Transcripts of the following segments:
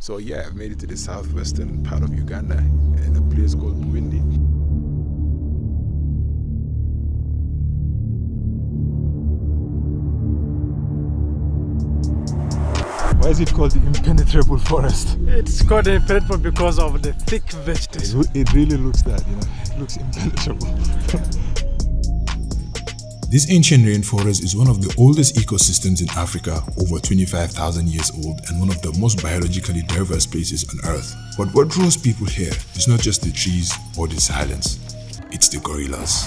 So yeah, I've made it to the southwestern part of Uganda in a place called Bwindi. Why is it called the impenetrable forest? It's called impenetrable because of the thick vegetation. It really looks that, it looks impenetrable. This ancient rainforest is one of the oldest ecosystems in Africa, over 25,000 years old, and one of the most biologically diverse places on Earth. But what draws people here is not just the trees or the silence, it's the gorillas.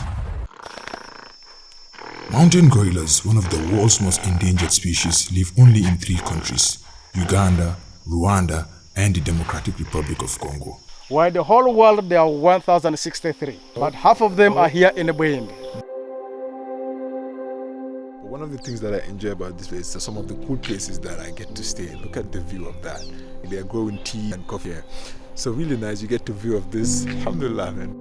Mountain gorillas, one of the world's most endangered species, live only in 3 countries: Uganda, Rwanda, and the Democratic Republic of Congo. While the whole world there are 1,063, but half of them are here in Bwindi. One of the things that I enjoy about this place is some of the cool places that I get to stay. Look at the view of that. They are growing tea and coffee here. So really nice, you get to view of this. Alhamdulillah, man.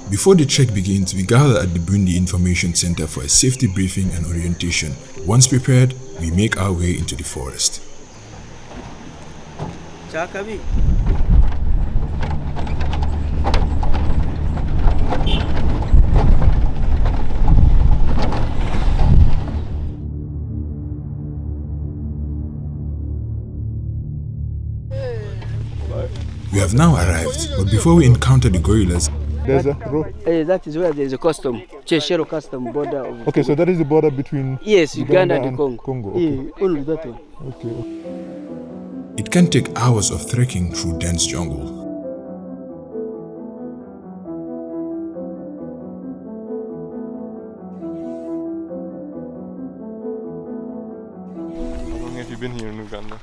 Before the trek begins, we gather at the Bwindi Information Center for a safety briefing and orientation. Once prepared, we make our way into the forest. Chakabi. We have now arrived, but before we encounter the gorillas, There's a road. That is where there is a custom, Cheshero custom border. Of Okay, so that is the border between Uganda and Congo. Okay. Yeah, only that one. Okay. it can take hours of trekking through dense jungle. How long have you been here in Uganda?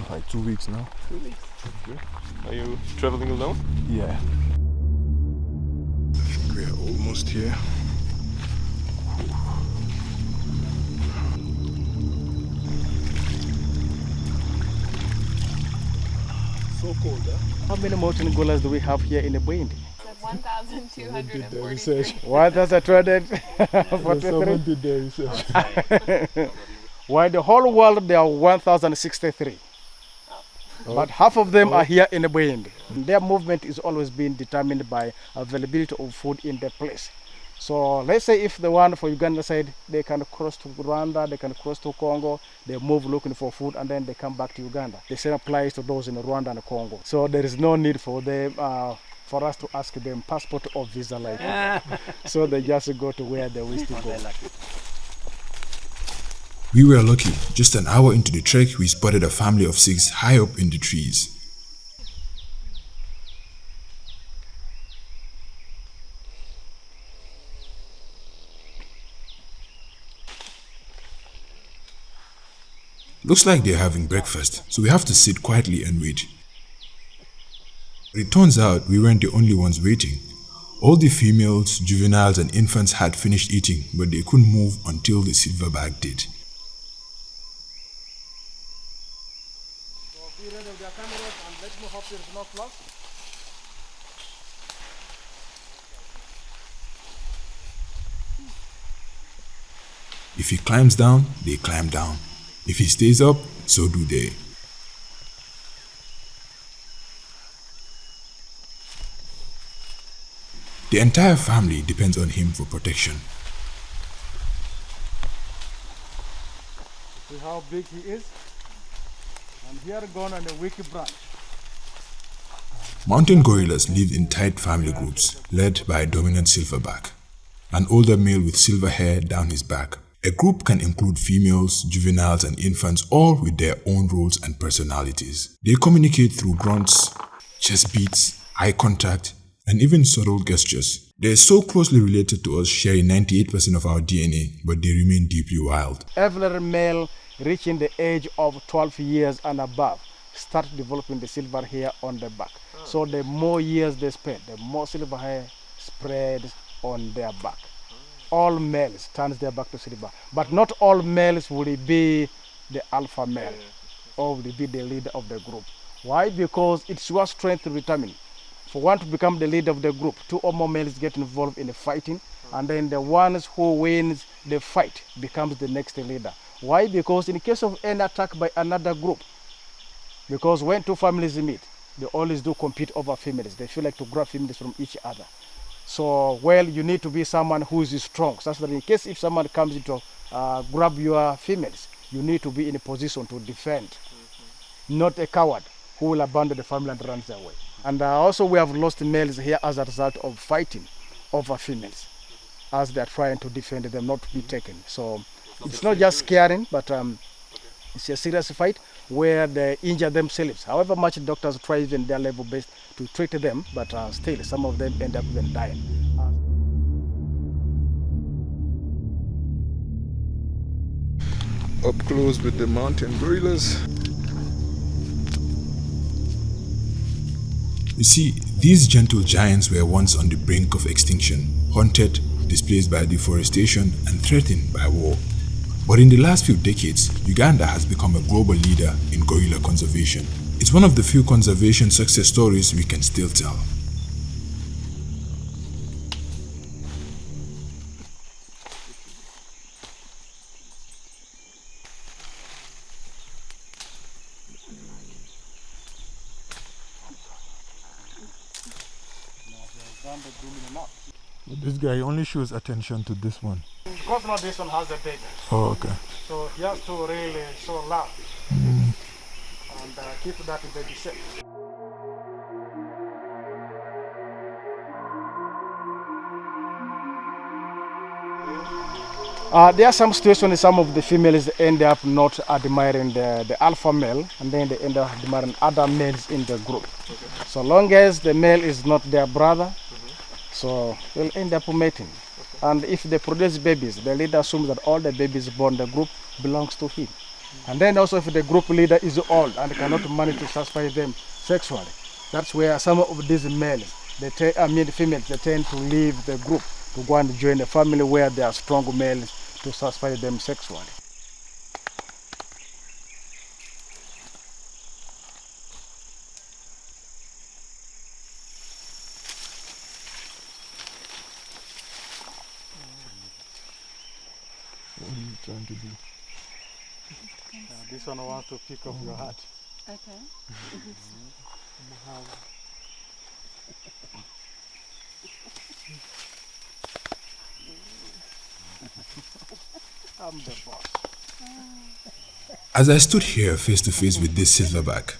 Like 2 weeks now. 2 weeks. Okay. Are you traveling alone? Yeah. We are almost here. So cold, huh? How many mountain gorillas do we have here in Bwindi? 1,243. 1,243. Someone did the research. While the whole world there are 1,063. But half of them are here in Bwindi. Their movement is always being determined by availability of food in the place. So let's say if the one for Uganda side, they can cross to Rwanda, they can cross to Congo, they move looking for food and then they come back to Uganda. The same applies to those in Rwanda and Congo. So there is no need for them, for us to ask them passport or visa like that. So they just go to where they wish to go. We were lucky. Just an hour into the trek, we spotted a family of 6 high up in the trees. Looks like they're having breakfast, so we have to sit quietly and wait. But it turns out we weren't the only ones waiting. All the females, juveniles and infants had finished eating, but they couldn't move until the silverback did. So be ready with your cameras and let me hope there's no flash. If he climbs down, they climb down. If he stays up, so do they. The entire family depends on him for protection. See how big he is? And here gone on a wicky branch. Mountain gorillas live in tight family groups, led by a dominant silverback, an older male with silver hair down his back. A group can include females, juveniles, and infants, all with their own roles and personalities. They communicate through grunts, chest beats, eye contact, and even subtle gestures. They are so closely related to us, sharing 98% of our DNA, but they remain deeply wild. Every male reaching the age of 12 years and above start developing the silver hair on the back. So the more years they spend, the more silver hair spreads on their back. All males turns their back to silver, but not all males will be the alpha male or will be the leader of the group. Why? Because it's your strength to determine. For one to become the leader of the group, 2 or more males get involved in the fighting, and then the ones who wins the fight becomes the next leader. Why? Because in case of an attack by another group, because when 2 families meet, they always do compete over females. They feel like to grab females from each other. So, well, you need to be someone who is strong, such that in case if someone comes to grab your females, you need to be in a position to defend, not a coward who will abandon the family and runs away. And also we have lost males here as a result of fighting over females, as they are trying to defend them not to be taken. So it's not just scaring, but it's a serious fight where they injure themselves. However much doctors try even their level best to treat them, but still some of them end up even dying. Up close with the mountain gorillas. You see, these gentle giants were once on the brink of extinction, hunted, displaced by deforestation, and threatened by war. But in the last few decades, Uganda has become a global leader in gorilla conservation. It's one of the few conservation success stories we can still tell. This guy only shows attention to this one. Because now this one has a baby, Oh, okay. so he has to really show love and keep that baby safe. There are some situations some of the females end up not admiring the alpha male, and then they end up admiring other males in the group. So long as the male is not their brother, so they'll end up mating. And if they produce babies, the leader assumes that all the babies born in the group belongs to him. And then also if the group leader is old and cannot manage to satisfy them sexually, that's where some of these males, the females, they tend to leave the group to go and join a family where there are strong males to satisfy them sexually. What are you trying to do? This one wants to pick up your heart. Okay. I'm the boss. As I stood here face to face with this silverback,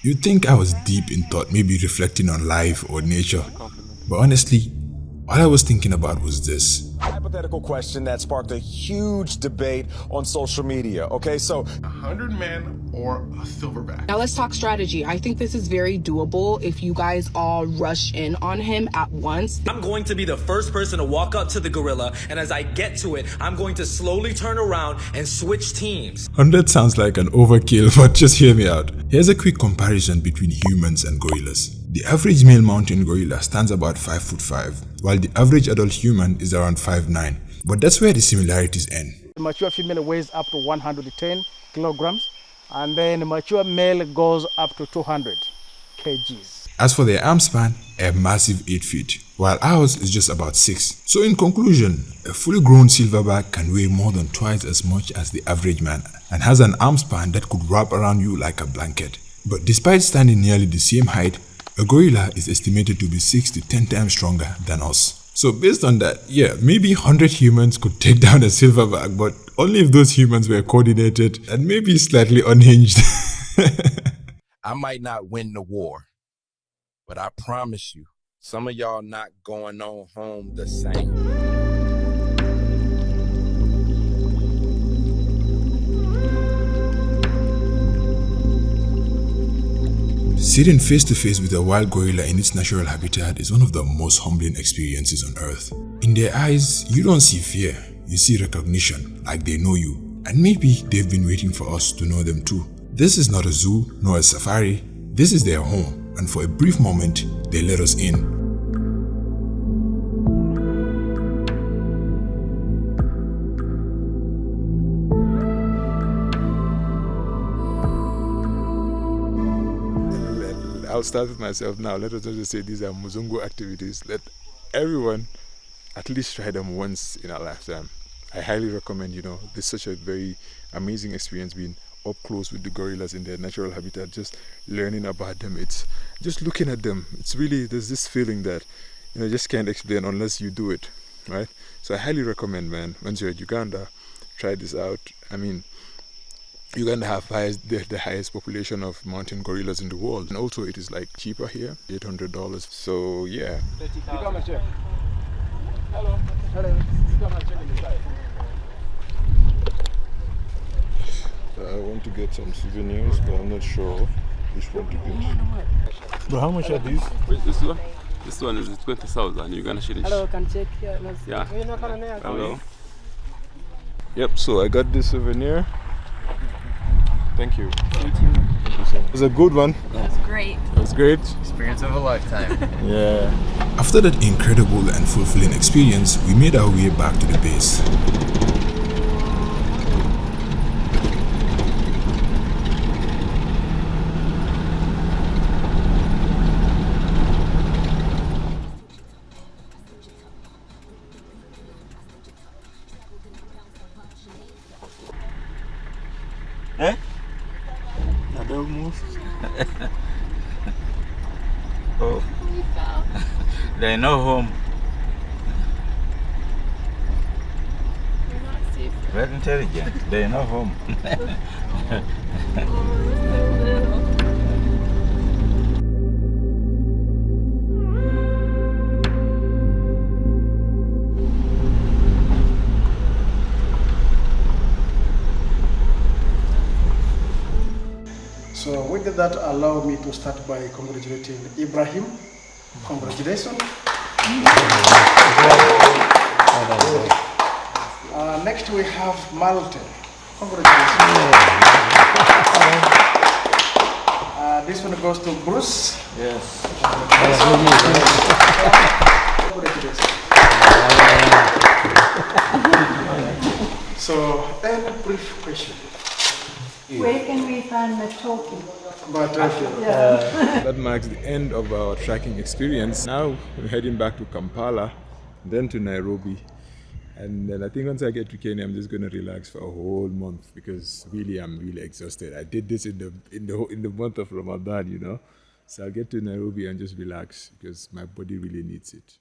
you'd think I was deep in thought, maybe reflecting on life or nature. But honestly, all I was thinking about was this. Hypothetical question that sparked a huge debate on social media. Okay, so 100 men or a silverback? Now let's talk strategy. I think this is very doable if you guys all rush in on him at once. I'm going to be the first person to walk up to the gorilla, and as I get to it, I'm going to slowly turn around and switch teams. 100 sounds like an overkill, but just hear me out. Here's a quick comparison between humans and gorillas. The average male mountain gorilla stands about 5'5", while the average adult human is around 5'9". But that's where the similarities end. The mature female weighs up to 110 kilograms, and then the mature male goes up to 200 kgs. As for their arm span, a massive 8 feet, while ours is just about 6. So in conclusion, a fully grown silverback can weigh more than twice as much as the average man and has an arm span that could wrap around you like a blanket. But despite standing nearly the same height, a gorilla is estimated to be 6 to 10 times stronger than us. So based on that, yeah, maybe 100 humans could take down a silverback, but only if those humans were coordinated and maybe slightly unhinged. I might not win the war, but I promise you, some of y'all not going on home the same. Sitting face to face with a wild gorilla in its natural habitat is one of the most humbling experiences on earth. In their eyes, you don't see fear, you see recognition, like they know you. And maybe they've been waiting for us to know them too. This is not a zoo, nor a safari. This is their home, and for a brief moment, they let us in. I'll start with myself now. Let us just say these are Muzungu activities. Let everyone at least try them once in a lifetime. I highly recommend, this is such a very amazing experience being up close with the gorillas in their natural habitat, just learning about them. It's just looking at them. It's really, there's this feeling that, just can't explain unless you do it, right? So I highly recommend, man, once you're at Uganda, try this out. I mean, Uganda have the highest population of mountain gorillas in the world, and also it is like cheaper here, $800. So yeah. Hello. Hello. You come and check in the side. I want to get some souvenirs, but I'm not sure which one to get. But how much are these? This one? This one is 20,000 Uganda shillings. Hello, can check here. Yeah. Hello. Yep, so I got this souvenir. Thank you. Thank you. Thank you so much. It was a good one. That was great. It was great. Experience of a lifetime. Yeah. After that incredible and fulfilling experience, we made our way back to the base. Eh? I don't move. Oh. They're no home. Very intelligent. They're no home. So with that, allow me to start by congratulating Ibrahim. Congratulations. Next we have Malte. Congratulations. This one goes to Bruce. Yes. Congratulations. So, then a brief question. Where can we find the talking? But that marks the end of our trekking experience. Now we're heading back to Kampala, then to Nairobi, and then I think once I get to Kenya, I'm just going to relax for a whole month because really I'm really exhausted. I did this in the month of Ramadan, So I'll get to Nairobi and just relax because my body really needs it.